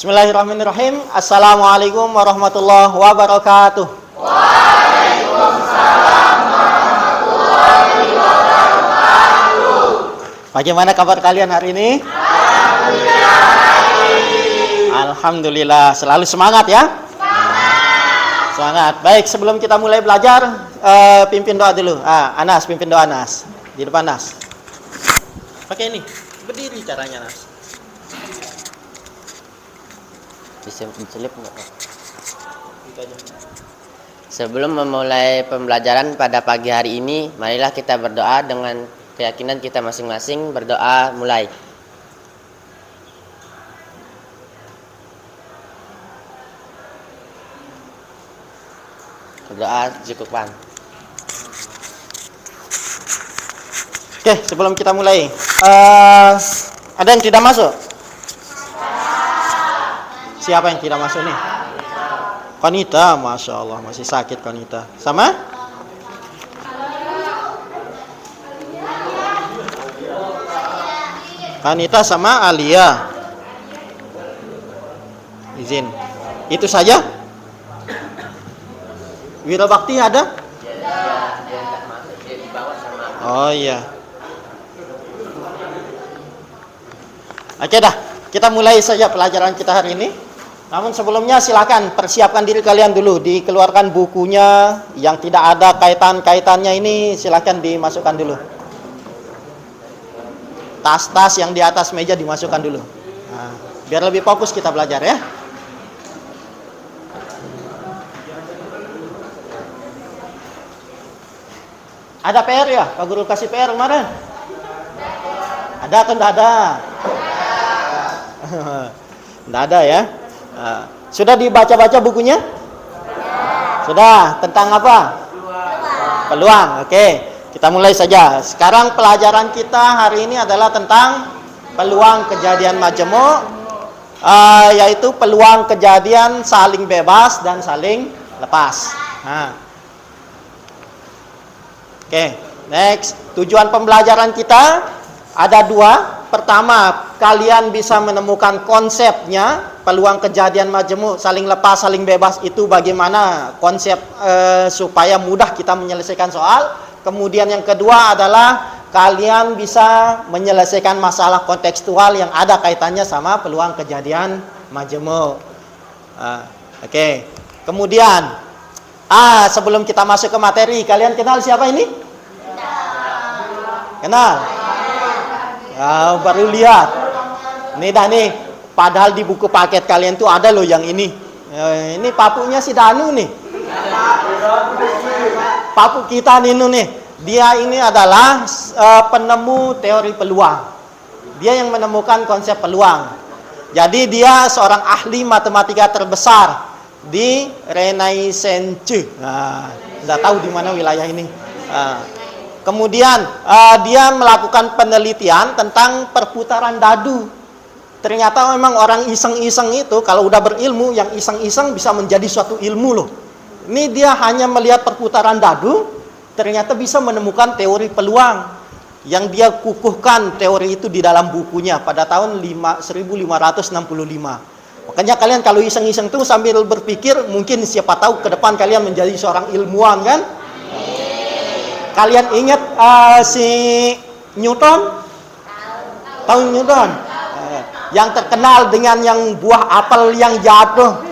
Bismillahirrahmanirrahim. Assalamualaikum warahmatullahi wabarakatuh. Waalaikumsalam warahmatullahi wabarakatuh. Bagaimana kabar kalian hari ini? Alhamdulillah. Alhamdulillah, selalu semangat ya? Semangat. Baik, sebelum kita mulai belajar, pimpin doa dulu. Anas, pimpin doa Anas. Di depan Anas. Pakai ini. Berdiri caranya Anas. Bisa mencelip enggak? Gitu aja. Sebelum memulai pembelajaran pada pagi hari ini, marilah kita berdoa dengan keyakinan kita masing-masing. Berdoa mulai. Berdoa cukupkan. Oke, sebelum kita mulai, ada yang tidak masuk? Siapa yang tidak masuk nih? Konita, Masya Allah, masih sakit Konita. Sama? Konita sama Alia. Izin. Itu saja? Wirabakti ada? Oh iya. Oke dah, kita mulai saja pelajaran kita hari ini. Namun sebelumnya silakan persiapkan diri kalian dulu, dikeluarkan bukunya yang tidak ada kaitan-kaitannya ini, silakan dimasukkan dulu. Tas-tas yang di atas meja dimasukkan dulu. Nah, biar lebih fokus kita belajar ya. Ada PR ya? Pak Guru kasih PR kemarin? Ada atau tidak ada? Tidak ada ya? Sudah dibaca-baca bukunya? Sudah. Tentang apa? Peluang. Oke, kita mulai saja. Sekarang pelajaran kita hari ini adalah tentang peluang kejadian majmu', yaitu peluang kejadian saling bebas dan saling lepas. Oke, next. Tujuan pembelajaran kita ada dua. Pertama, kalian bisa menemukan konsepnya, peluang kejadian majmu', saling lepas, saling bebas itu bagaimana konsep supaya mudah kita menyelesaikan soal. Kemudian yang kedua adalah kalian bisa menyelesaikan masalah kontekstual yang ada kaitannya sama peluang kejadian majmu'. Oke. Kemudian, sebelum kita masuk ke materi, kalian kenal siapa ini? Kenal? Baru lihat. Nih dah nih, padahal di buku paket kalian tuh ada loh yang ini. Ini papunya si Danu nih. Papu kita nih. Dia ini adalah penemu teori peluang. Dia yang menemukan konsep peluang. Jadi dia seorang ahli matematika terbesar di Renaissance. Nggak tahu di mana wilayah ini. Kemudian dia melakukan penelitian tentang perputaran dadu. Ternyata memang orang iseng-iseng itu kalau udah berilmu, yang iseng-iseng bisa menjadi suatu ilmu loh. Ini dia hanya melihat perputaran dadu, ternyata bisa menemukan teori peluang. Yang dia kukuhkan teori itu di dalam bukunya pada tahun 1565. Makanya kalian kalau iseng-iseng tuh sambil berpikir, mungkin siapa tahu ke depan kalian menjadi seorang ilmuwan kan? Kalian ingat si Newton? Tahu Newton? Yang terkenal dengan yang buah apel yang jatuh.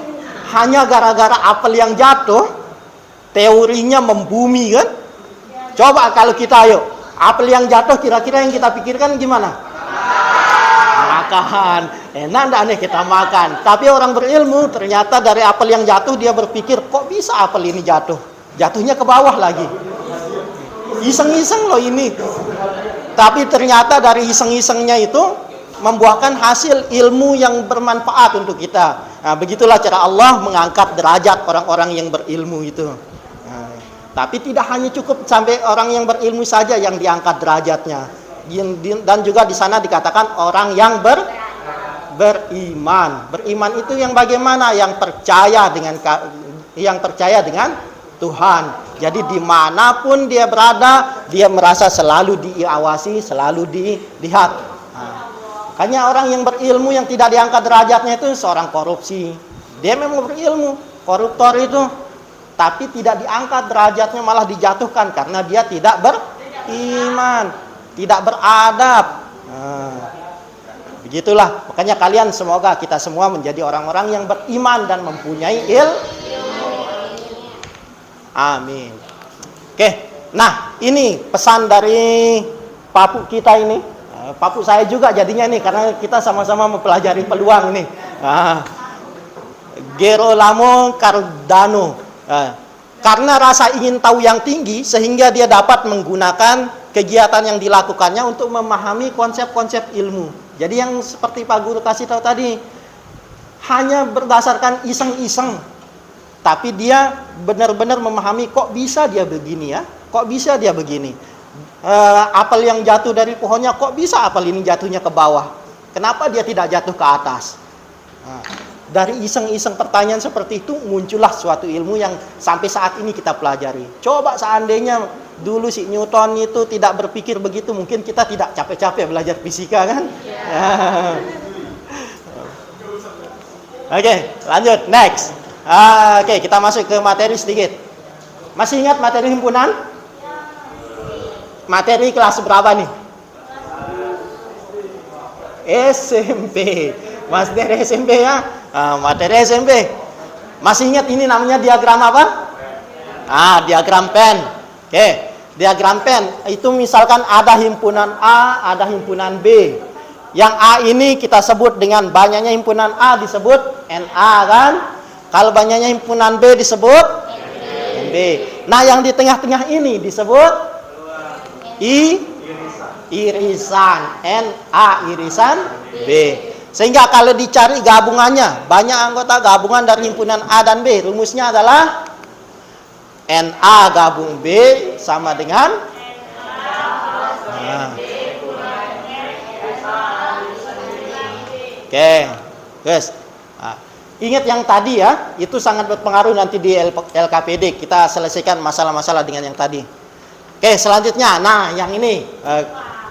Hanya gara-gara apel yang jatuh, teorinya membumi kan? Coba kalau kita ayo, apel yang jatuh kira-kira yang kita pikirkan gimana? Makan. Enak enggak nih kita makan. Tapi orang berilmu ternyata dari apel yang jatuh dia berpikir, kok bisa apel ini jatuh? Jatuhnya ke bawah lagi. Iseng-iseng loh ini. Tapi ternyata dari iseng-isengnya itu membuahkan hasil ilmu yang bermanfaat untuk kita. Nah, begitulah cara Allah mengangkat derajat orang-orang yang berilmu itu. Tapi tidak hanya cukup sampai orang yang berilmu saja yang diangkat derajatnya. Dan juga di sana dikatakan orang yang beriman. Beriman itu yang bagaimana? Yang percaya dengan Tuhan. Jadi dimanapun dia berada, dia merasa selalu diawasi, selalu dilihat. Makanya orang yang berilmu yang tidak diangkat derajatnya itu seorang korupsi. Dia memang berilmu, koruptor itu, tapi tidak diangkat derajatnya, malah dijatuhkan karena dia tidak beriman, tidak beradab. Begitulah, makanya kalian semoga kita semua menjadi orang-orang yang beriman dan mempunyai ilmu. Amin. Oke, nah ini pesan dari Papu kita ini. Papu saya juga jadinya nih, karena kita sama-sama mempelajari peluang ini. Gerolamo Cardano. Karena rasa ingin tahu yang tinggi, sehingga dia dapat menggunakan kegiatan yang dilakukannya untuk memahami konsep-konsep ilmu. Jadi yang seperti Pak Guru kasih tahu tadi, hanya berdasarkan iseng-iseng, tapi dia benar-benar memahami kok bisa dia begini ya, kok bisa dia begini. Apel yang jatuh dari pohonnya, kok bisa apel ini jatuhnya ke bawah? Kenapa dia tidak jatuh ke atas? Dari iseng-iseng pertanyaan seperti itu muncullah suatu ilmu yang sampai saat ini kita pelajari. Coba seandainya dulu si Newton itu tidak berpikir begitu, mungkin kita tidak capek-capek belajar fisika kan? Oke, lanjut, next. Oke, kita masuk ke materi sedikit. Masih ingat materi himpunan? Materi kelas berapa nih? SMP. Materi SMP ya? Materi SMP. Masih ingat ini namanya diagram apa? Diagram pen. Oke, diagram pen itu misalkan ada himpunan A, ada himpunan B. Yang A ini kita sebut dengan banyaknya himpunan A disebut NA kan? Kalau banyaknya himpunan B disebut NB. Nah, yang di tengah-tengah ini disebut irisan NA, irisan B. Sehingga kalau dicari gabungannya, banyak anggota gabungan dari himpunan A dan B, rumusnya adalah NA gabung B sama dengan Oke, guys. Ingat yang tadi ya, itu sangat berpengaruh nanti di LKPD. Kita selesaikan masalah-masalah dengan yang tadi. Oke, selanjutnya, nah yang ini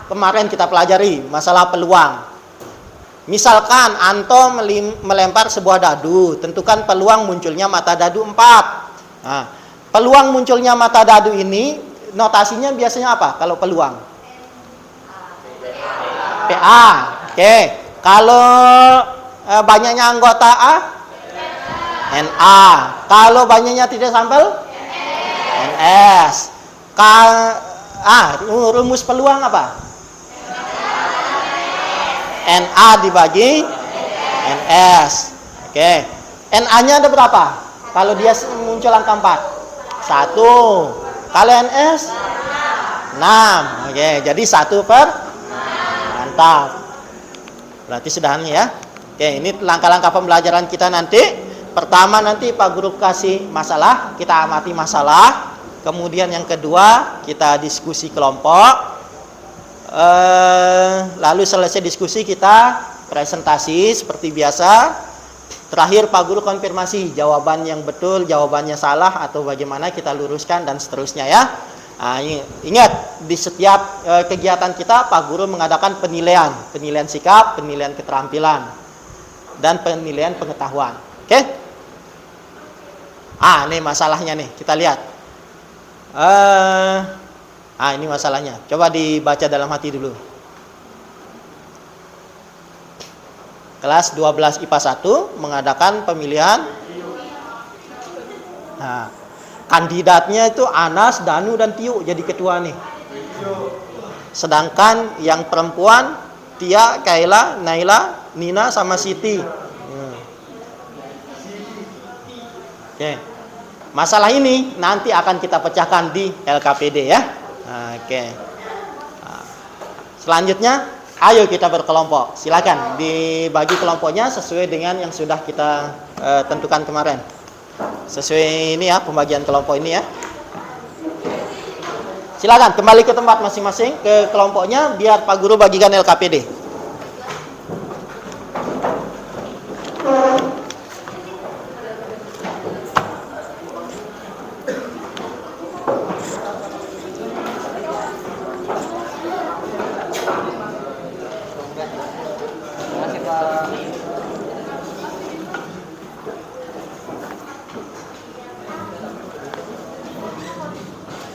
kemarin kita pelajari masalah peluang. Misalkan Anto melempar sebuah dadu, tentukan peluang munculnya mata dadu 4. Nah, peluang munculnya mata dadu ini notasinya biasanya apa kalau peluang? PA. Oke, kalau banyaknya anggota A? NA. Kalau banyaknya tidak sampel? NS. Rumus peluang apa? NA dibagi NS. Oke. NA-nya ada berapa? Kalau dia muncul angka 4. 1. Kalau NS? 6. Oke, jadi 1 per. Mantap. Berarti sudah ya. Oke, ini langkah-langkah pembelajaran kita nanti. Pertama nanti Pak Guru kasih masalah, kita amati masalah. Kemudian yang kedua, kita diskusi kelompok. Lalu selesai diskusi kita presentasi seperti biasa. Terakhir Pak Guru konfirmasi jawaban yang betul, jawabannya salah atau bagaimana kita luruskan dan seterusnya ya. Ingat di setiap kegiatan kita Pak Guru mengadakan penilaian sikap, penilaian keterampilan dan penilaian pengetahuan. Oke? Ini masalahnya nih, kita lihat. Ini masalahnya. Coba dibaca dalam hati dulu. Kelas 12 IPA 1 mengadakan pemilihan. Nah, kandidatnya itu Anas, Danu, dan Tio jadi ketua nih. Sedangkan yang perempuan Tia, Kaila, Naila, Nina, sama Siti. Oke. Masalah ini nanti akan kita pecahkan di LKPD ya. Oke. Selanjutnya, ayo kita berkelompok. Silakan dibagi kelompoknya sesuai dengan yang sudah kita tentukan kemarin. Sesuai ini ya, pembagian kelompok ini ya. Silakan kembali ke tempat masing-masing, ke kelompoknya, biar Pak Guru bagikan LKPD.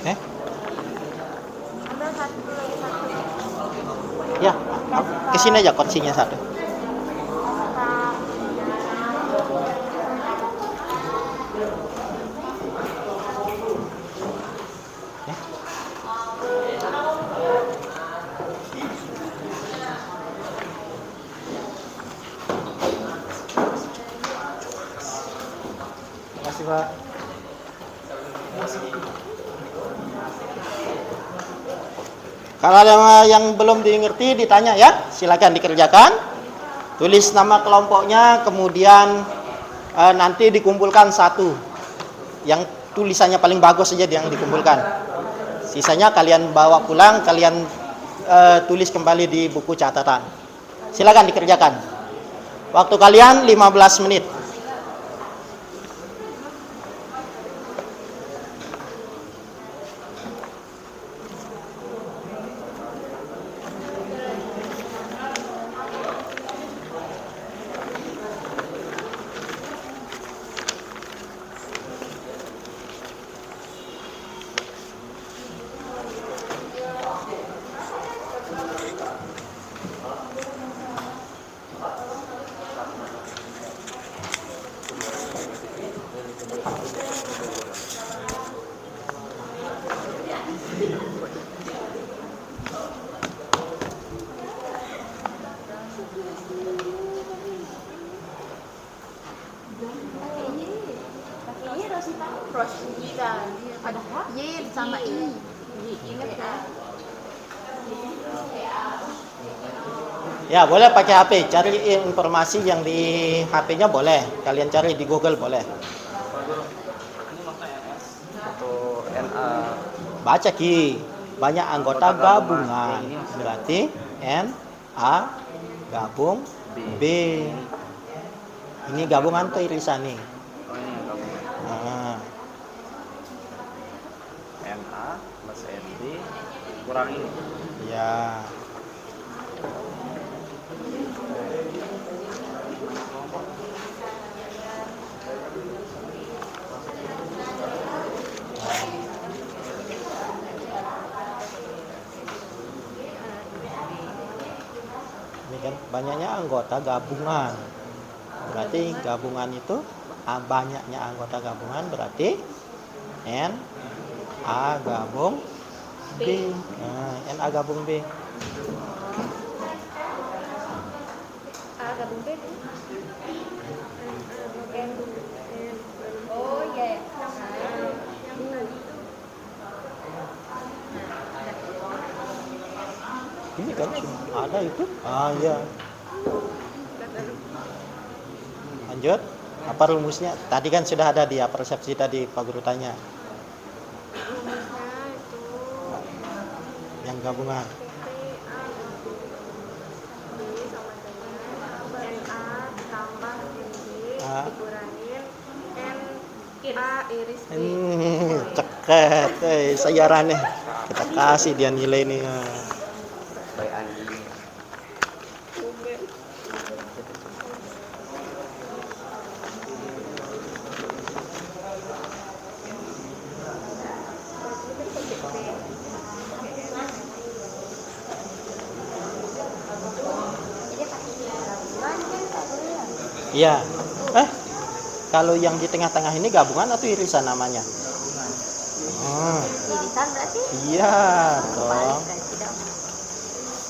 Eh? Ambil satu lagi satu. Ya, ke sini aja kursinya satu. Ya. Terima kasih, Pak. Kalau ada yang belum dimengerti ditanya ya, silakan dikerjakan. Tulis nama kelompoknya, kemudian nanti dikumpulkan satu. Yang tulisannya paling bagus saja yang dikumpulkan. Sisanya kalian bawa pulang, kalian tulis kembali di buku catatan. Silakan dikerjakan. Waktu kalian 15 menit. Rosita. Ada Y sama I. Ingat kan? Ya, boleh pakai HP, cari informasi yang di HP-nya boleh. Kalian cari di Google boleh. Atau NA. Baca Ki. Banyak anggota gabungan. Berarti NA gabung B. Ini gabungan tuh irisan nih. Oh ini yang gabungan. Nah, NA plus NB kurang ini. ya. Ini kan banyaknya anggota gabungan. Berarti gabungan itu banyaknya anggota gabungan berarti NA gabung B. Nah, NA gabung B. A gabung B. Oh iya. Ini kan ada itu. Ah iya. Lanjut. Apa rumusnya? Tadi kan sudah ada di persepsi tadi Pak Guru tanya. Rumusnya itu Yang gabungan. PP A gabung B sama dengan NA tambah NB A. dikurangin NA iris B. Ceket, sayarannya. Kita kasih dia nilai nih. Baik anjing. Iya. Kalau yang di tengah-tengah ini gabungan atau irisan namanya? Irisan berarti? Iya, dong. Berarti dong.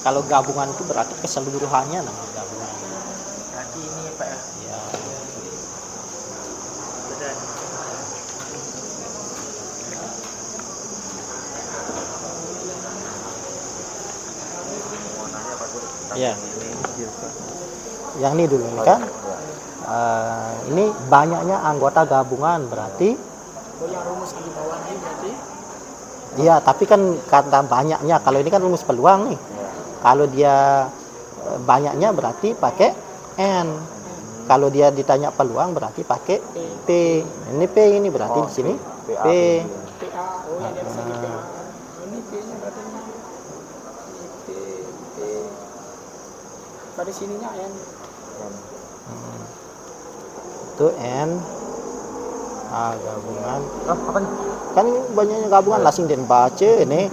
Kalau gabungan itu berarti keseluruhannya namanya gabungan. Berarti ini Pak ya. Iya. Betul. Mau nanya Pak Guru. Iya. Ini Yang ini dulu nih kan. Ini banyaknya anggota gabungan berarti. Yang rumus di bawah ini berarti Iya, tapi kan kata banyaknya. Kalau ini kan rumus peluang nih. Kalau dia banyaknya berarti pakai N. Kalau dia ditanya peluang berarti pakai P. Ini P ini berarti di sini P. PA. Oh ya, dia bisa di PA. Ini P-nya berarti ini P. Pada sininya N. Itu N A gabungan. Oh, apa nih? Kan banyaknya gabungan langsung dan baca ini.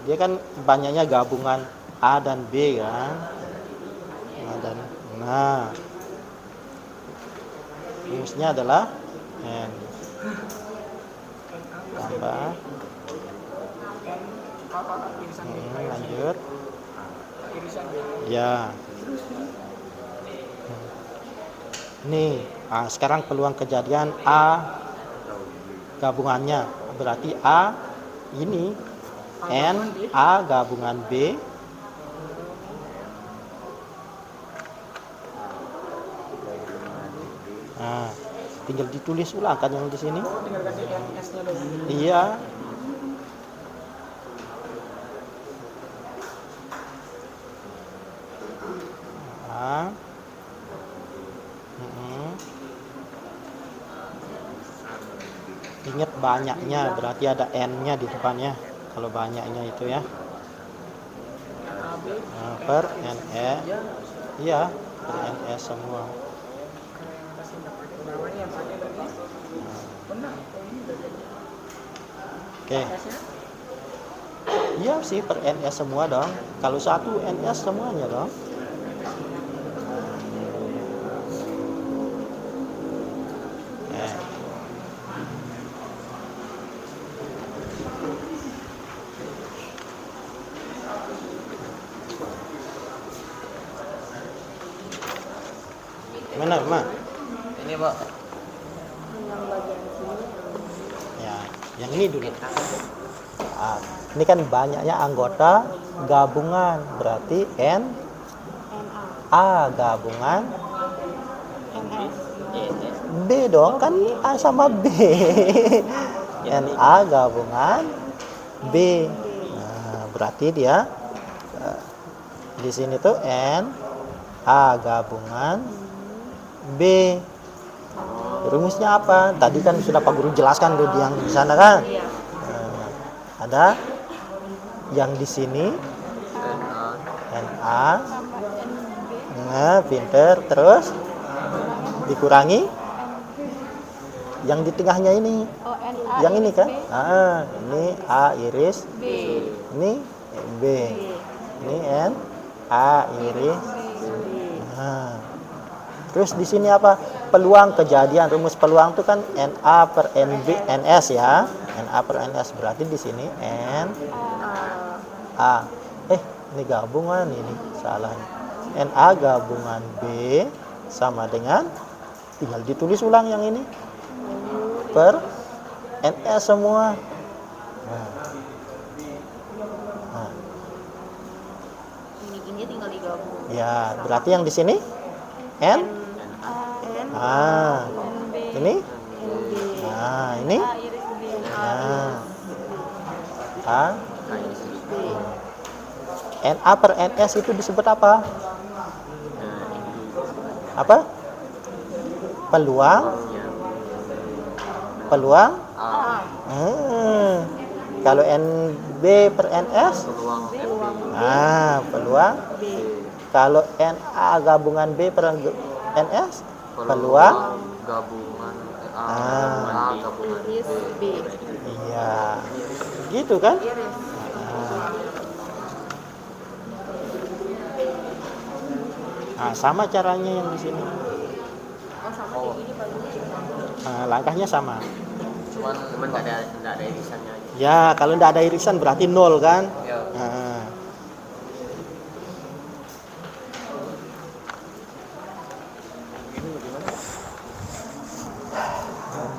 Dia kan banyaknya gabungan A dan B kan. Nah, rumusnya adalah N tambah lanjut ya. Nih, sekarang peluang kejadian A gabungannya berarti A ini N A gabungan B. Nah, tinggal ditulis ulang kan yang di sini. Tinggal ganti NS-nya dong. Iya. A. Ingat banyaknya berarti ada N-nya di depannya. Kalau banyaknya itu ya. Nah, per NE. Iya, per NE semua. Namanya yang pakai tadi. Benar. Oke. Iya sih per NS semua dong. Kalau satu NS semuanya dong. Mana, Ma? Ini, Pak. Yang bagian sini. Ya, yang ini dulu. Ini kan banyaknya anggota gabungan, berarti N A gabungan B dong, kan A sama B. N A gabungan B. Nah, berarti dia di sini tuh N A gabungan B. Rumusnya apa? Tadi kan sudah Pak Guru jelaskan tuh yang di sana kan. Ada yang di sini NA. Nah, pinter. Terus dikurangi yang di tengahnya ini. Yang ini kan? Ini A iris B. Ini B. Ini N A iris. Nah. Terus di sini apa? Peluang kejadian. Rumus peluang itu kan NA per NB NS ya. NA per NS berarti di sini N A. Ini gabungan ini salah. NA gabungan B sama dengan tinggal ditulis ulang yang ini per NS semua. Nah. Ini tinggal digabung. Ya, berarti yang di sini N. Ini. Ini. NA per NS itu disebut apa? Apa? Peluang. Peluang. Kalau NB per NS? Peluang. Kalau NA gabungan B per NS? Peluang gabungan gabungan B. Iya. Gitu kan? Sama caranya yang di sini. Langkahnya sama. Cuman nggak ada irisannya aja. Ya, kalau nggak ada irisan berarti 0 kan? Ya.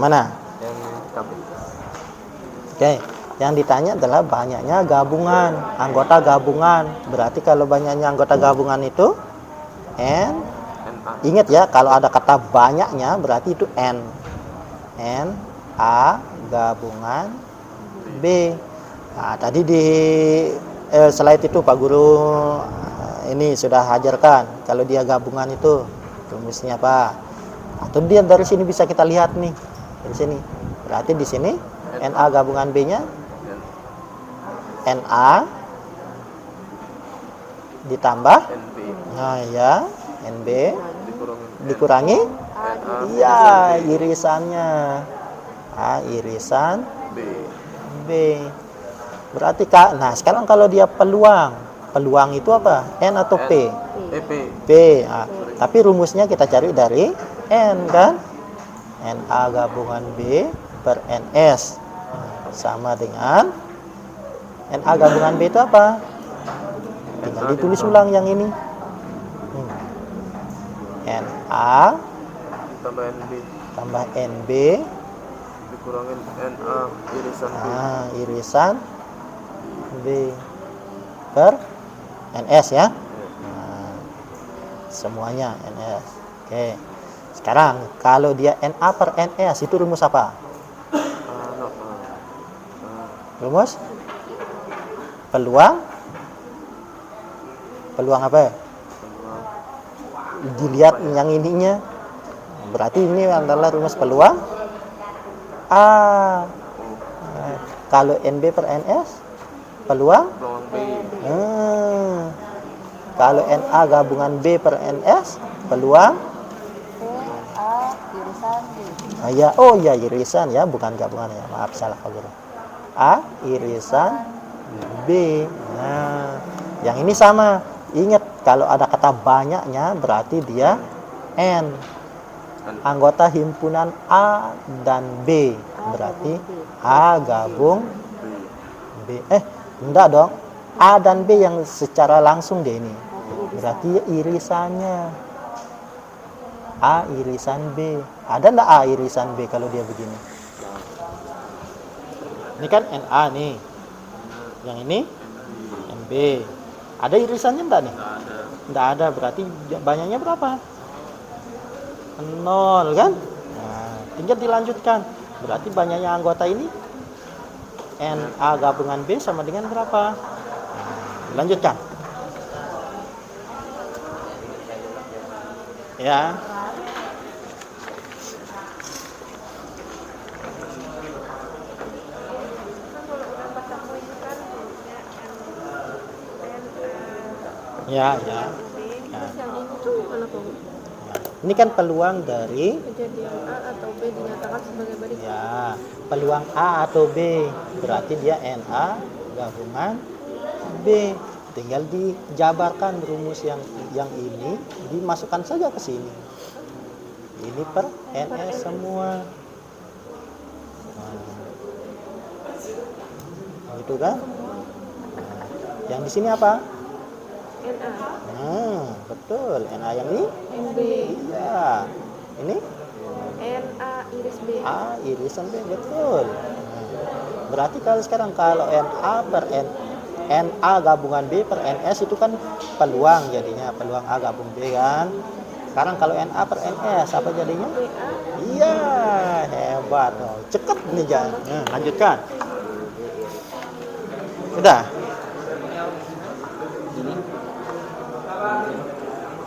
Mana? Yang kabel. Oke, yang ditanya adalah banyaknya gabungan, anggota gabungan. Berarti kalau banyaknya anggota gabungan itu N. Ingat ya, kalau ada kata banyaknya berarti itu N. N A gabungan B. Nah, tadi di slide itu Pak Guru ini sudah ajarkan kalau dia gabungan itu rumusnya apa. Atau dia dari sini bisa kita lihat nih. Dari sini. Berarti di sini NA gabungan B-nya NA ditambah NB nah ya NB dikurangi iya irisannya A irisan B. B. Berarti nah sekarang kalau dia peluang itu apa? N atau P? P. P. Nah, tapi rumusnya kita cari dari N kan? NA gabungan B per NS sama dengan NA gabungan B itu apa? Tinggal ditulis ulang yang ini. NA Tambah NB. tambah NB Dikurangin NA irisan B. irisan B per NS ya. Nah, semuanya NS. Oke. Sekarang kalau dia NA per NS itu rumus apa? Rumus peluang apa? Dilihat yang ininya. Berarti ini adalah rumus peluang A. Kalau NB per NS peluang B. Kalau NA gabungan B per NS peluang A irisan B. oh ya irisan ya, bukan gabungan ya. Maaf salah kalau A irisan B. Nah, yang ini sama. Ingat kalau ada kata banyaknya berarti dia N. Anggota himpunan A dan B. Berarti A gabung B. Enggak dong. A dan B yang secara langsung deh ini. Berarti irisannya A irisan B. Ada enggak A irisan B kalau dia begini? Ini kan NA nih. Yang ini NB. Ada irisannya enggak nih? Enggak ada. Berarti banyaknya berapa? 0 kan? Nah, tinggal dilanjutkan. Berarti banyaknya anggota ini NA gabungan B sama dengan berapa? Nah, lanjutkan. Ya. Ya. Terus yang ini tuh kenapa Bu? Ini kan peluang dari Kejadian A atau B dinyatakan sebagai berikut. ya, peluang A atau B. Berarti dia NA gabungan B. Tinggal dijabarkan rumus yang ini dimasukkan saja ke sini. Ini per NS semua. Nah, gitu kan? Nah, yang di sini apa? NA Betul. NA yang ini? NB. Iya. Ini? NA iris B. A irisan B, betul. Nah, berarti sekarang kalau NA per NA gabungan B per NS itu kan peluang jadinya. Peluang A gabung B kan. Sekarang kalau NA per NS apa jadinya? BA. Iya, hebat. Cepat nih jangan. Lanjutkan. Udah.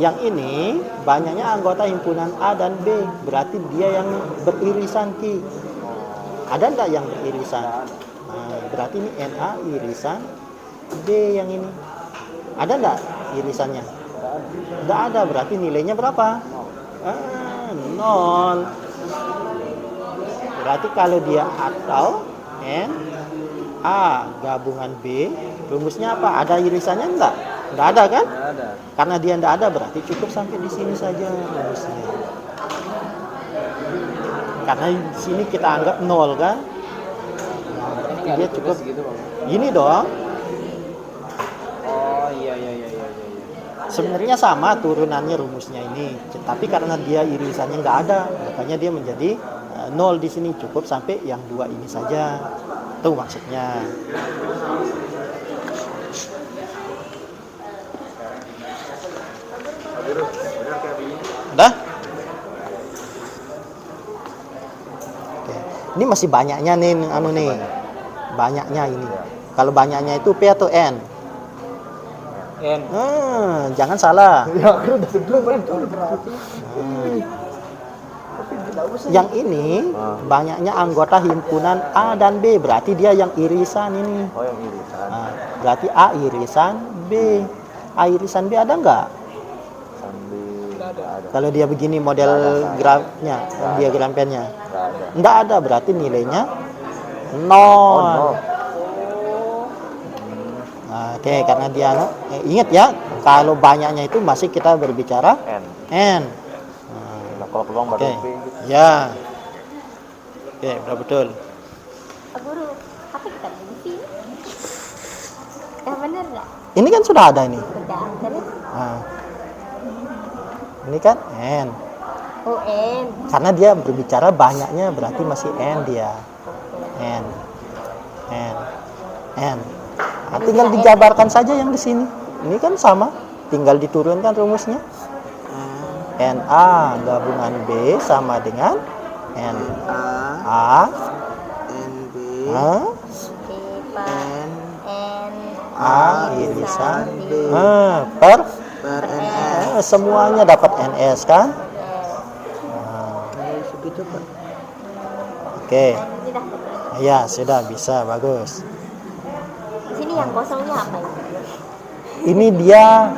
Yang ini banyaknya anggota himpunan A dan B, berarti dia yang beririsan Ki. Ada enggak yang beririsan? Nah, berarti ini NA irisan B yang ini. Ada enggak irisannya? Enggak ada, berarti nilainya berapa? 0. Berarti kalau dia atau NA gabungan B, rumusnya apa? Ada irisannya enggak? Enggak ada kan? Nggak ada. Karena dia enggak ada berarti cukup sampai di sini saja rumusnya. Karena di sini kita anggap 0 kan? Nah, berarti dia cukup Gitu, Bang. gini dong. Oh, iya. Sebenarnya sama turunannya rumusnya ini, tapi karena dia irisannya nggak ada, makanya dia menjadi 0 di sini, cukup sampai yang 2 ini saja. Itu maksudnya. Udah? Oke. Ini masih banyaknya nih, nih. Banyaknya ini. Kalau banyaknya itu P atau N? N. Jangan salah. Ya, aku udah sebelum betul berarti. Yang ini banyaknya anggota himpunan A dan B, berarti dia yang irisan ini. Oh, yang irisan. Nah, berarti A irisan B. A irisan B ada nggak? Sambil nggak ada. Kalau dia begini model grafnya, diagram pennya. Nggak ada, berarti nilainya 0. Nah, oke, karena dia ingat ya, kalau banyaknya itu masih kita berbicara n. Nah, kalau peluang baru Oke, B gitu. ya. Oke, udah betul. Pak Guru, apa kita di sini? Yang bener nggak? Ini kan sudah ada ini. Udah, terus Nah, ini kan n. UN. Karena dia berbicara banyaknya berarti masih n dia. N. N. N. Nah, tinggal dijabarkan saja yang di sini. Ini kan sama, tinggal diturunkan rumusnya. NA gabungan B sama dengan N A NB N A irisan per semuanya dapat NS kan? segitu Pak. Oke. Sudah. Ya, sudah bisa, bagus. Di sini yang kosongnya apa ini? Ini dia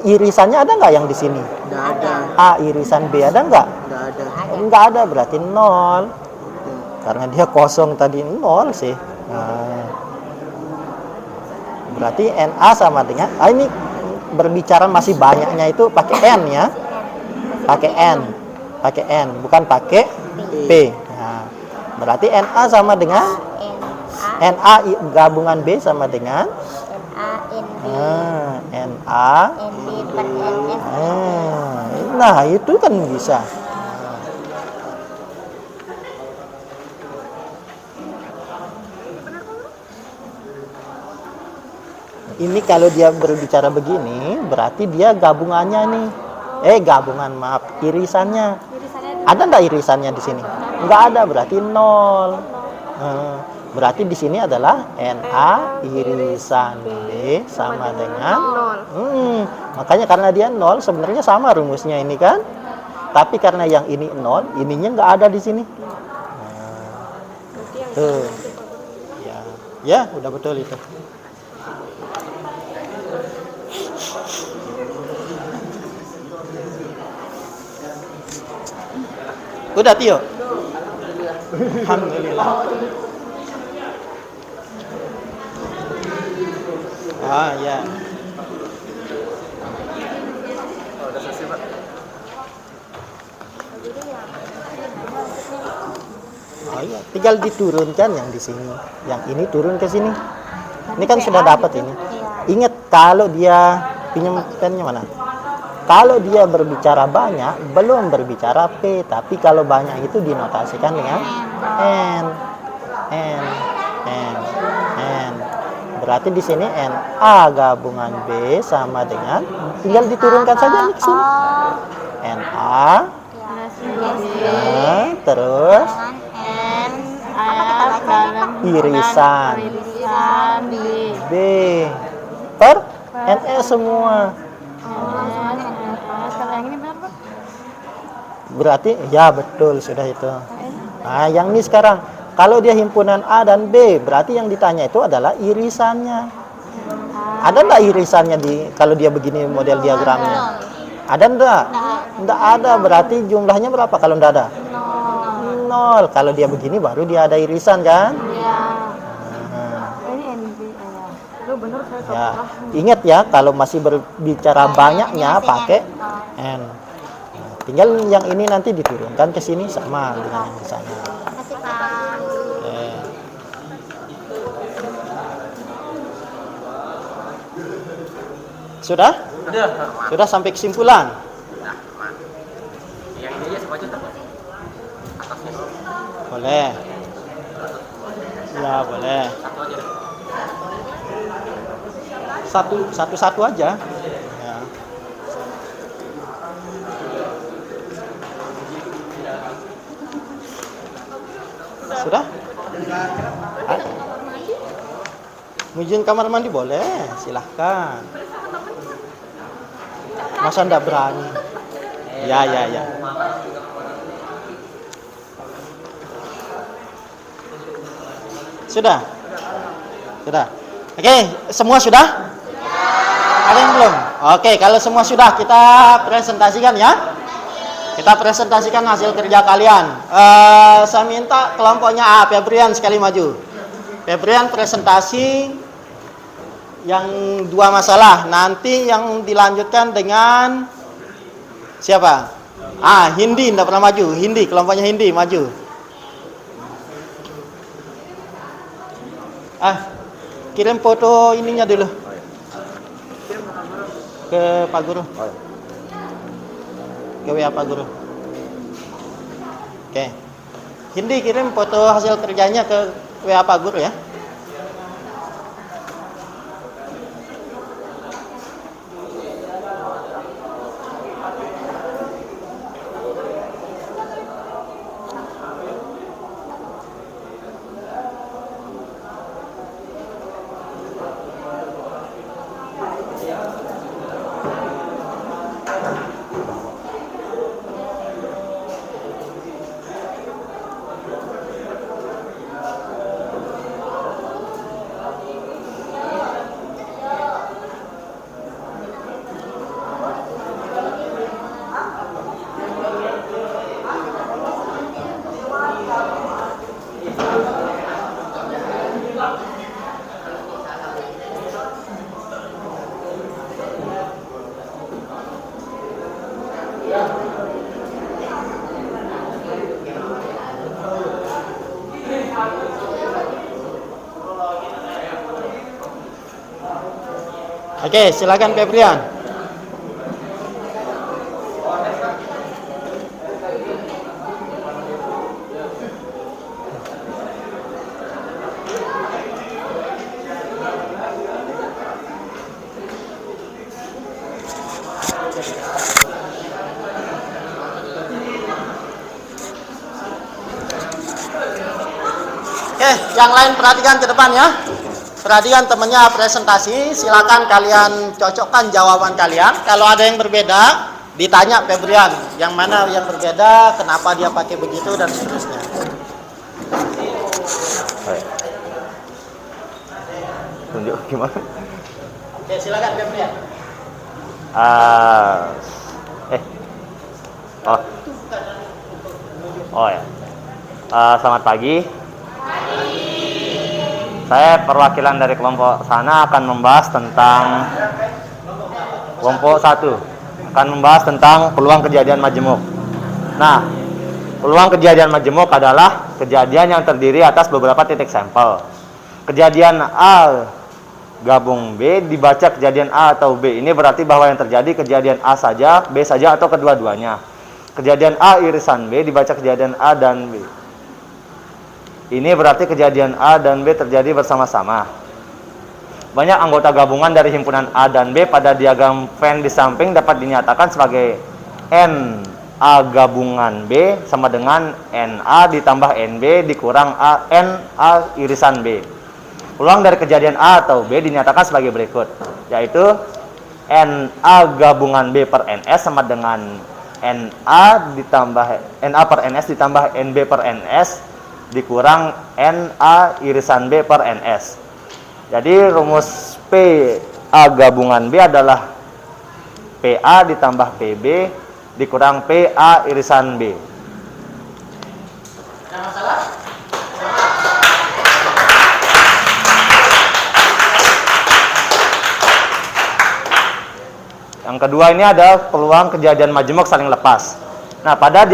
irisannya ada nggak yang di sini? Nggak ada. A irisan B ada nggak? Nggak ada. Nggak ada, berarti 0. Karena dia kosong tadi 0 sih. Nah, berarti NA sama dengan ini berbicara masih banyaknya itu pakai N ya. Pakai N, bukan pakai P. Nah, berarti NA sama dengan NA gabungan B sama dengan NA. NB per NS. Nah, itu kan bisa. Ini kalau dia berbicara begini, berarti dia gabungannya nih. Gabungan, maaf, irisannya. Ada nggak irisannya di sini? Nggak ada, berarti 0. Berarti di sini adalah NA irisan B sama dengan 0. Makanya karena dia 0, sebenarnya sama rumusnya ini kan. Tapi karena yang ini 0, ininya nggak ada di sini. Tuh. Ya, udah betul itu. Udah, Tio? Alhamdulillah. Ya. Udah selesai Pak. Iya, tinggal diturunkan yang di sini. Yang ini turun ke sini. Ini kan sudah dapat ini. Ingat kalau dia pinjam pennya mana? Kalau dia berbicara banyak, belum berbicara P, tapi kalau banyak itu dinotasikan dengan N. Berarti di sini NA gabungan B sama dengan, tinggal diturunkan saja ini ke sini. NA, terus irisan B per NS semua. Berarti ya betul sudah itu. Nah, yang ini sekarang kalau dia himpunan A dan B, berarti yang ditanya itu adalah irisannya. Ada enggak irisannya kalau dia begini model diagramnya? Ada enggak? Enggak ada, berarti jumlahnya berapa kalau enggak ada? 0. Kalau dia begini baru dia ada irisan kan? Ya, ingat ya kalau masih berbicara banyaknya pakai N. Tinggal yang ini nanti diturunkan ke sini sama dengan yang di sana. Sudah? Sudah sampai kesimpulan? Yang ini aja sama aja tak? Boleh. Ya, boleh. Satu aja. Ya. Sudah? Mau izin kamar mandi boleh, silahkan. Masa ndak berani? Ya. Sudah? Sudah. Oke, semua sudah? Ada yang belum? Oke, kalau semua sudah kita presentasikan ya. Kita presentasikan hasil kerja kalian. Saya minta kelompoknya A, Febrian sekali maju. Febrian presentasi yang 2 masalah. Nanti yang dilanjutkan dengan siapa? Hindi tidak pernah maju. Hindi, kelompoknya Hindi maju. Kirim foto ininya dulu ke Pak Guru. Ke WA Pak Guru. Oke. Hindi kirim foto hasil kerjanya ke WA Pak Guru ya. Oke, silakan Febrian. Oke, yang lain perhatikan ke depan ya. Perhatikan temennya presentasi, silakan kalian cocokkan jawaban kalian. Kalau ada yang berbeda, ditanya Febrian, yang mana yang berbeda, kenapa dia pakai begitu dan seterusnya. Tunjuk gimana? Oke, silakan Febrian. Selamat pagi. Saya perwakilan dari kelompok sana akan membahas tentang kelompok 1 akan membahas tentang peluang kejadian majemuk. Nah, peluang kejadian majemuk adalah kejadian yang terdiri atas beberapa titik sampel. Kejadian A gabung B dibaca kejadian A atau B. Ini berarti bahwa yang terjadi kejadian A saja, B saja atau kedua-duanya. Kejadian A irisan B dibaca kejadian A dan B. Ini berarti kejadian A dan B terjadi bersama-sama. Banyak anggota gabungan dari himpunan A dan B pada diagram Venn di samping dapat dinyatakan sebagai NA gabungan B sama dengan NA ditambah NB dikurang NA irisan B. Peluang dari kejadian A atau B dinyatakan sebagai berikut, yaitu NA gabungan B per NS sama dengan NA per NS ditambah NB per NS dikurang NA irisan B per NS. Jadi rumus PA gabungan B adalah PA ditambah PB dikurang PA irisan B. Ada masalah? Yang kedua ini ada peluang kejadian majemuk saling lepas. Nah, pada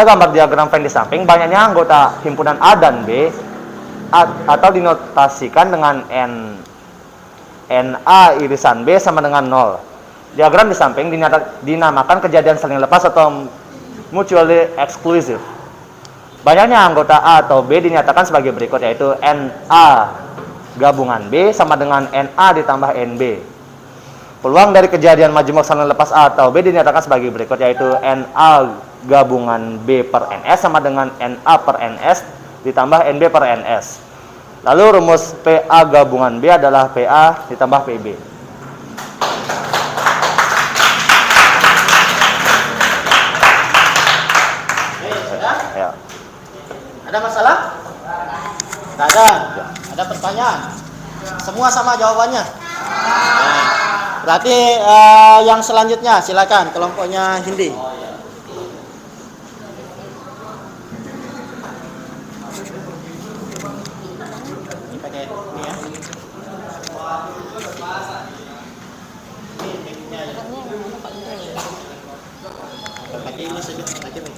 gambar diagram Venn di samping banyaknya anggota himpunan A dan B atau dinotasikan dengan NA irisan B sama dengan 0. Diagram di samping dinamakan kejadian saling lepas atau mutually exclusive. Banyaknya anggota A atau B dinyatakan sebagai berikut, yaitu NA gabungan B sama dengan NA ditambah NB. Peluang dari kejadian majemuk saling lepas A atau B dinyatakan sebagai berikut, yaitu NA gabungan B per NS sama dengan NA per NS ditambah NB per NS. Lalu rumus PA gabungan B adalah PA ditambah PB. Sudah? Ya. Ada masalah? Tidak ada. Ada pertanyaan? Semua sama jawabannya? Nah. Berarti yang selanjutnya silakan kelompoknya Hindi. Ini pakai ini ya. Pakai ini saja, pakai ini.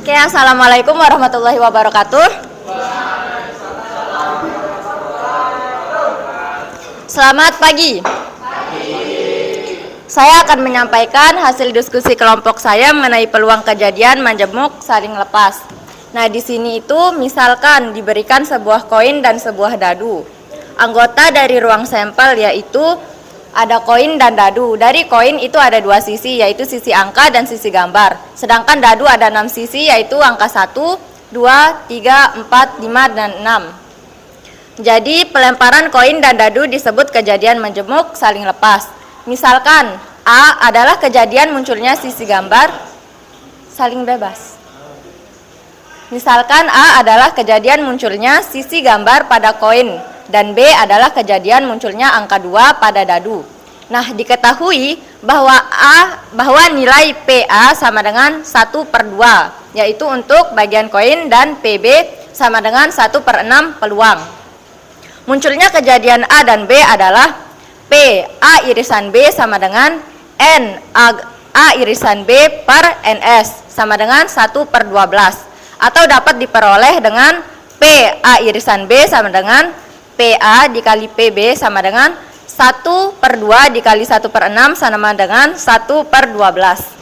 Oke, assalamualaikum warahmatullahi wabarakatuh. Selamat pagi. Saya akan menyampaikan hasil diskusi kelompok saya mengenai peluang kejadian majemuk saling lepas. Nah, di sini itu misalkan diberikan sebuah koin dan sebuah dadu. Anggota dari ruang sampel yaitu ada koin dan dadu. Dari koin itu ada dua sisi, yaitu sisi angka dan sisi gambar. Sedangkan dadu ada 6 sisi, yaitu angka 1, 2, 3, 4, 5, dan 6. Jadi pelemparan koin dan dadu disebut kejadian majemuk saling lepas. Misalkan A adalah kejadian munculnya sisi gambar saling bebas. Misalkan A adalah kejadian munculnya sisi gambar pada koin, dan B adalah kejadian munculnya angka 2 pada dadu. Nah, diketahui bahwa nilai PA sama dengan 1/2, yaitu untuk bagian koin, dan PB sama dengan 1/6 peluang. Munculnya kejadian A dan B adalah P A irisan B sama dengan N A irisan B per NS sama dengan 1/12, atau dapat diperoleh dengan P A irisan B sama dengan PA dikali PB sama dengan 1/2 dikali 1/6 sama dengan 1/12.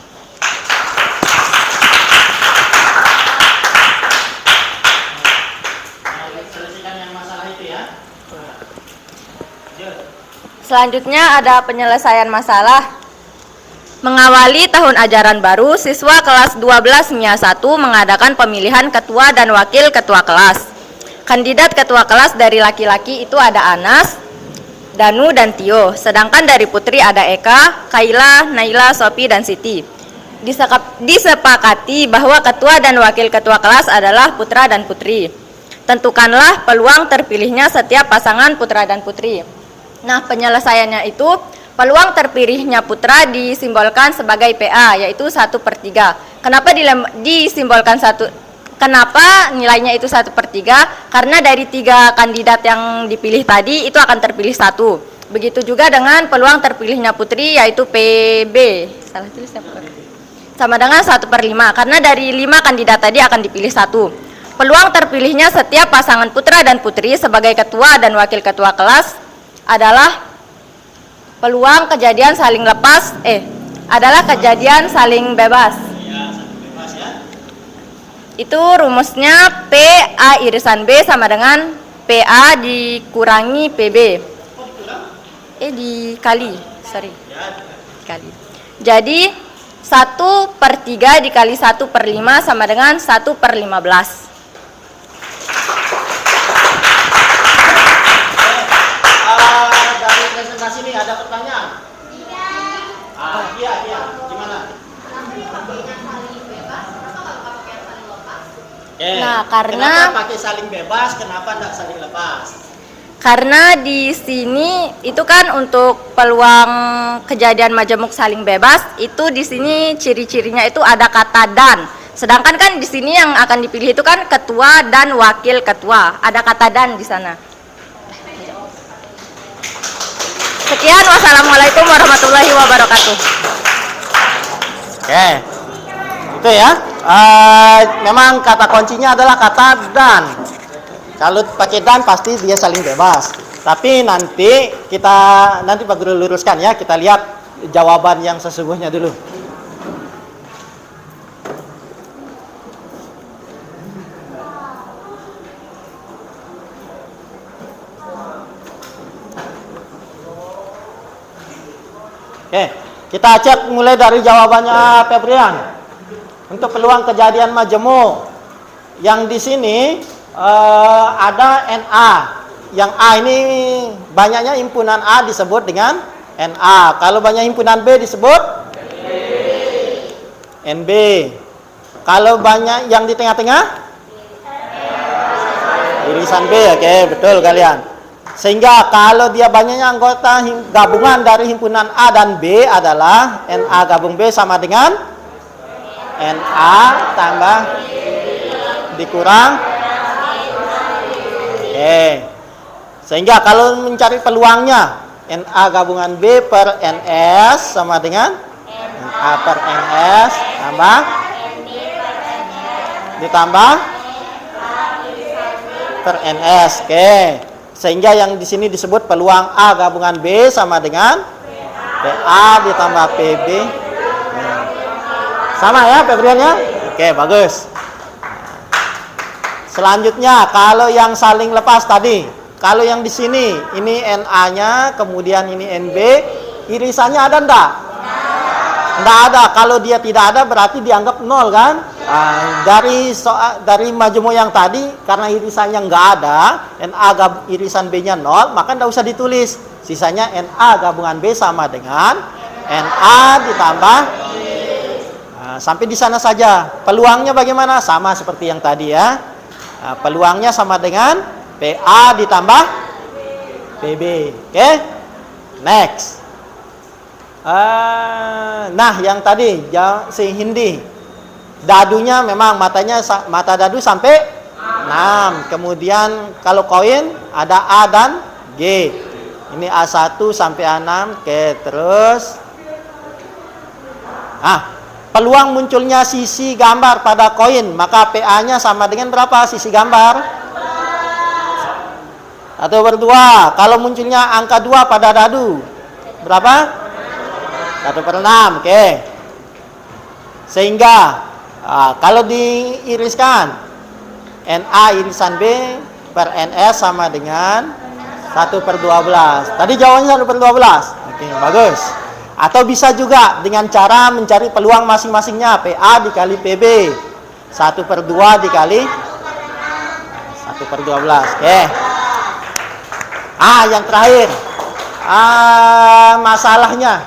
Selanjutnya ada penyelesaian masalah. Mengawali tahun ajaran baru, siswa kelas 12 MIA 1 mengadakan pemilihan ketua dan wakil ketua kelas. Kandidat ketua kelas dari laki-laki itu ada Anas, Danu, dan Tio. Sedangkan dari putri ada Eka, Kaila, Naila, Sopi, dan Siti. Disepakati bahwa ketua dan wakil ketua kelas adalah putra dan putri. Tentukanlah peluang terpilihnya setiap pasangan putra dan putri. Nah, penyelesaiannya itu peluang terpilihnya putra disimbolkan sebagai PA, yaitu 1/3. Kenapa nilainya itu 1/3? Karena dari 3 kandidat yang dipilih tadi itu akan terpilih 1. Begitu juga dengan peluang terpilihnya putri, yaitu PB. Salah tulis ya, sama dengan 1/5. Karena dari 5 kandidat tadi akan dipilih 1. Peluang terpilihnya setiap pasangan putra dan putri sebagai ketua dan wakil ketua kelas adalah peluang kejadian saling lepas adalah kejadian saling bebas. Itu rumusnya P A irisan B sama dengan PA dikurangi PB. Dikali. Jadi 1/3 dikali 1/5 sama dengan 1/15. Dari presentasi ini ada pertanyaan? Iya. Gimana? Nah, karena kenapa pakai saling bebas, kenapa enggak saling lepas? Karena di sini itu kan untuk peluang kejadian majemuk saling bebas, itu di sini ciri-cirinya itu ada kata dan. Sedangkan kan di sini yang akan dipilih itu kan ketua dan wakil ketua. Ada kata dan di sana. Sekian, wassalamualaikum warahmatullahi wabarakatuh. Oke. Itu ya. Memang kata kuncinya adalah kata dan. Kalau pakai dan pasti dia saling bebas. Tapi nanti Pak Guru luruskan ya. Kita lihat jawaban yang sesungguhnya dulu. Oke, kita cek mulai dari jawabannya Febrian. untuk peluang kejadian majemuk. Yang di sini ada NA. Yang A ini banyaknya himpunan A disebut dengan NA. Kalau banyak himpunan B disebut NB. Kalau banyak yang di tengah-tengah irisan B. Oke, betul kalian. Sehingga kalau dia banyaknya anggota gabungan dari himpunan A dan B adalah NA gabung B sama dengan NA tambah dikurang. Oke. Sehingga kalau mencari peluangnya NA gabungan B per NS sama dengan NA per NS tambah ditambah per NS. Oke. Sehingga yang di sini disebut peluang A gabungan B sama dengan PA ditambah PB. Sama ya Febriannya? Oke, bagus. Selanjutnya kalau yang saling lepas tadi, kalau yang di sini ini NA-nya, kemudian ini NB, irisannya ada enggak? Enggak ada. Kalau dia tidak ada berarti dianggap nol kan? Dari majemuk yang tadi karena irisannya enggak ada, NA irisan B-nya nol, maka enggak usah ditulis. Sisanya NA gabungan B sama dengan NA ditambah sampai di sana saja. Peluangnya bagaimana? Sama seperti yang tadi ya. Peluangnya sama dengan PA ditambah PB. Oke? Next. Nah, yang tadi si Hindi. Dadunya memang mata dadu sampai 6. Kemudian kalau koin ada A dan G. Ini A1 sampai A6. Oke, terus peluang munculnya sisi gambar pada koin, maka PA-nya sama dengan berapa sisi gambar? 1/2. Kalau munculnya angka 2 pada dadu, berapa? 1/6. Oke. Sehingga kalau diiriskan NA irisan B per NS sama dengan 1/12. Tadi jawabannya 1/12. Oke, bagus. Atau bisa juga dengan cara mencari peluang masing-masingnya. PA dikali PB 1/2 dikali 1/12. Oke. Yang terakhir masalahnya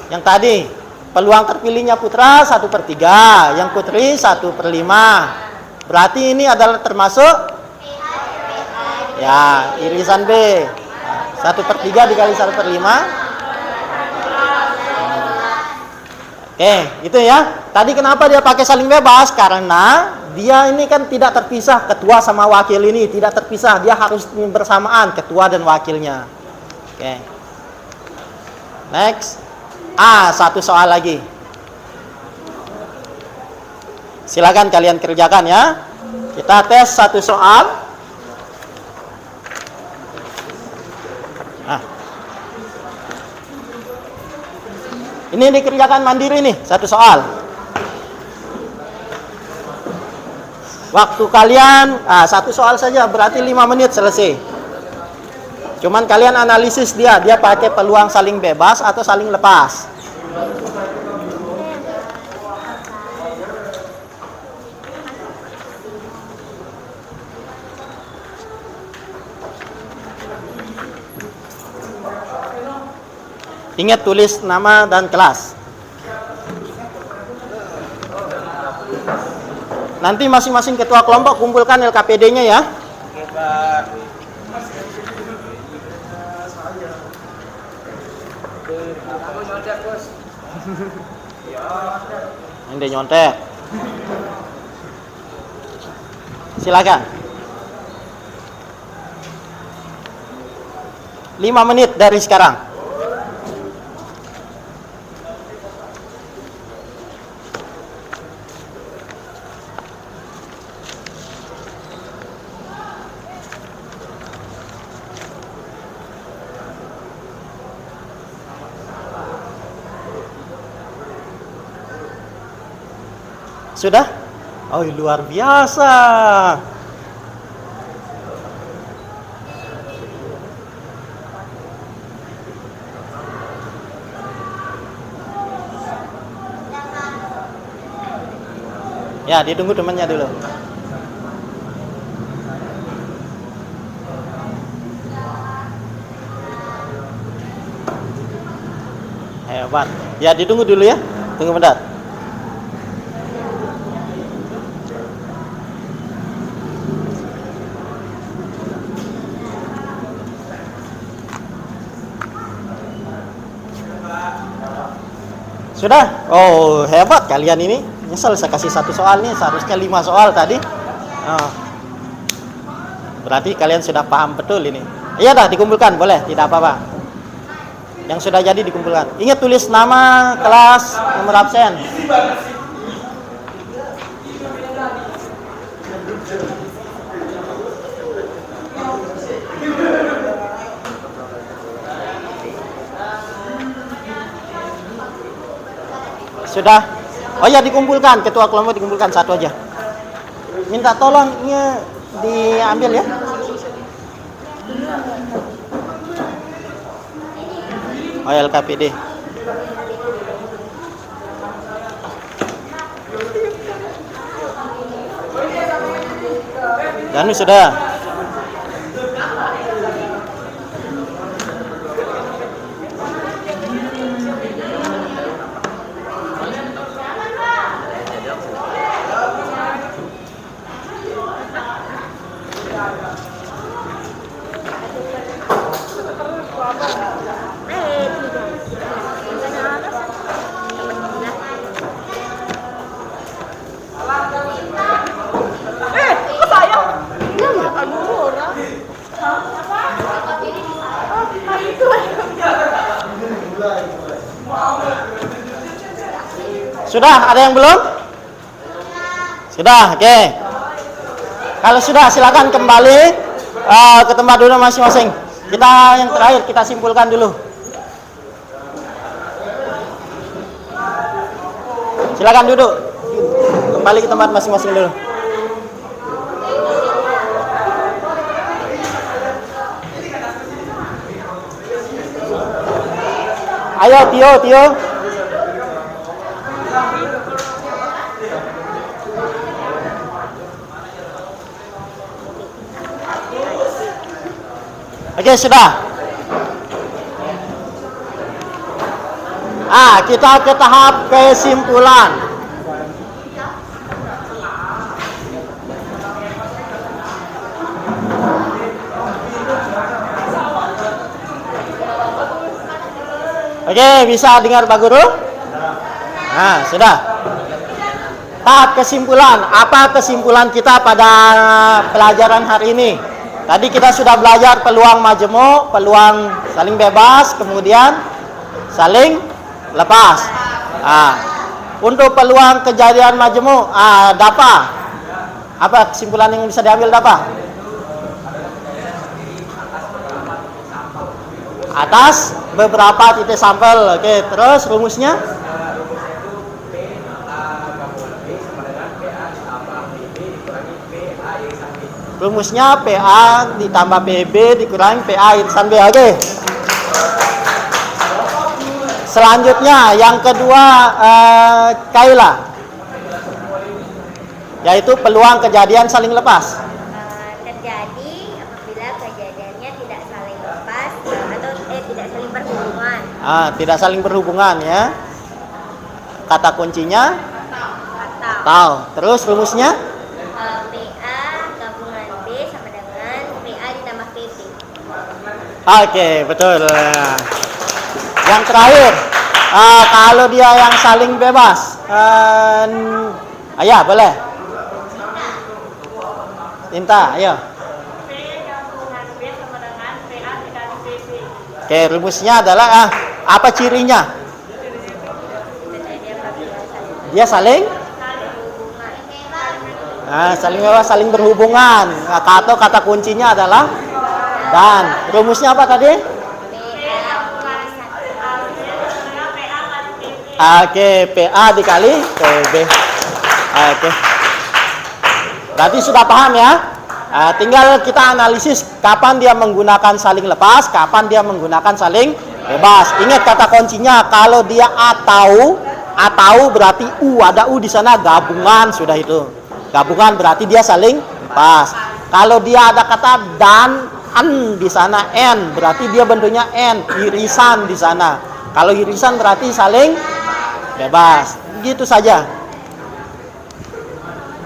yang tadi peluang terpilihnya putra 1/3, yang putri 1/5. Berarti ini adalah termasuk ya irisan B 1/3 dikali 1/5. Oke, itu ya. Tadi kenapa dia pakai saling bebas? Karena dia ini kan tidak terpisah, ketua sama wakil ini tidak terpisah. Dia harus bersamaan ketua dan wakilnya. Oke. Next. Satu soal lagi. Silakan kalian kerjakan ya. Kita tes satu soal. Ini dikerjakan mandiri nih, satu soal. Waktu kalian, satu soal saja, berarti 5 menit selesai. Cuman kalian analisis dia pakai peluang saling bebas atau saling lepas. Ingat tulis nama dan kelas. Nanti masing-masing ketua kelompok kumpulkan LKPD-nya ya. Ini nyontek. Silakan. 5 menit dari sekarang. Sudah? Oh, luar biasa. Ya, ditunggu temannya dulu. Hebat. Ya, ditunggu dulu ya. Tunggu bentar. Sudah? Oh, hebat kalian ini. Nyesel saya kasih 1 soal nih, seharusnya 5 soal tadi. Oh. Berarti kalian sudah paham betul ini. Iya dah, dikumpulkan, boleh, tidak apa-apa. Yang sudah jadi dikumpulkan. Ingat tulis nama, kelas, nomor absen. Sudah? Oh ya, dikumpulkan, ketua kelompok dikumpulkan satu aja. Minta tolongnya diambil ya. Oh, LKPD. Dan sudah. Sudah, ada yang belum? Sudah, oke. Kalau sudah, silakan kembali ke tempat duduk masing-masing. Kita yang terakhir, kita simpulkan dulu. Silakan duduk. Kembali ke tempat masing-masing dulu. Ayo, Tio. Oke, sudah. Kita ke tahap kesimpulan. Oke, bisa dengar Pak Guru? Sudah. Tahap kesimpulan. Apa kesimpulan kita pada pelajaran hari ini? Tadi kita sudah belajar peluang majemuk, peluang saling bebas, kemudian saling lepas. Untuk peluang kejadian majemuk, DAPA. Apa kesimpulan yang bisa diambil DAPA? Atas beberapa titik sampel. Oke, terus rumusnya? Rumusnya PA ditambah PB dikurangi PA irisan B. Oke. Selanjutnya yang kedua, Kaila, yaitu peluang kejadian saling lepas. Terjadi apabila kejadiannya tidak saling lepas atau tidak saling berhubungan. Tidak saling berhubungan ya. Kata kuncinya Atau Terus rumusnya? PA gabungan B sama dengan PA ditambah PB. Oke, betul. Yang terakhir, kalau dia yang saling bebas, ayah boleh. Tinta, ayo. Oke, rumusnya adalah apa cirinya? Dia saling saling bebas, saling berhubungan. Atau kata kuncinya adalah dan. Rumusnya apa tadi? Oke, PA dikali PB. Oke. Berarti sudah paham ya? Tinggal kita analisis kapan dia menggunakan saling lepas, kapan dia menggunakan saling bebas. Ingat kata kuncinya, kalau dia atau Atau berarti ada u di sana, gabungan sudah itu. Gabungan berarti dia saling pas. Kalau dia ada kata dan an di sana n, berarti dia bentuknya n, irisan di sana. Kalau irisan berarti saling bebas. Gitu saja.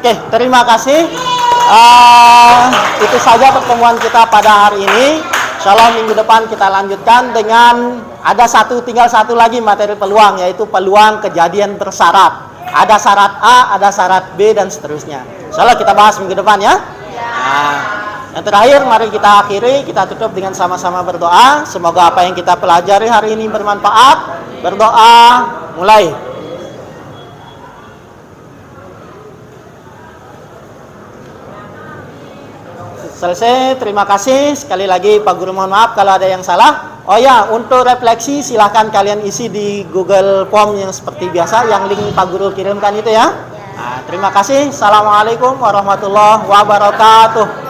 Oke, terima kasih. Itu saja pertemuan kita pada hari ini. Insyaallah minggu depan kita lanjutkan dengan tinggal satu lagi materi peluang, yaitu peluang kejadian bersyarat. Ada syarat A, ada syarat B, dan seterusnya. Insyaallah kita bahas minggu depan ya. Nah, yang terakhir mari kita akhiri, kita tutup dengan sama-sama berdoa. Semoga apa yang kita pelajari hari ini bermanfaat. Berdoa, mulai. Selesai, terima kasih. Sekali lagi Pak Guru mohon maaf kalau ada yang salah. Oh ya, untuk refleksi silahkan kalian isi di Google Form yang seperti biasa, yang link Pak Guru kirimkan itu ya. Nah, terima kasih. Assalamualaikum warahmatullahi wabarakatuh.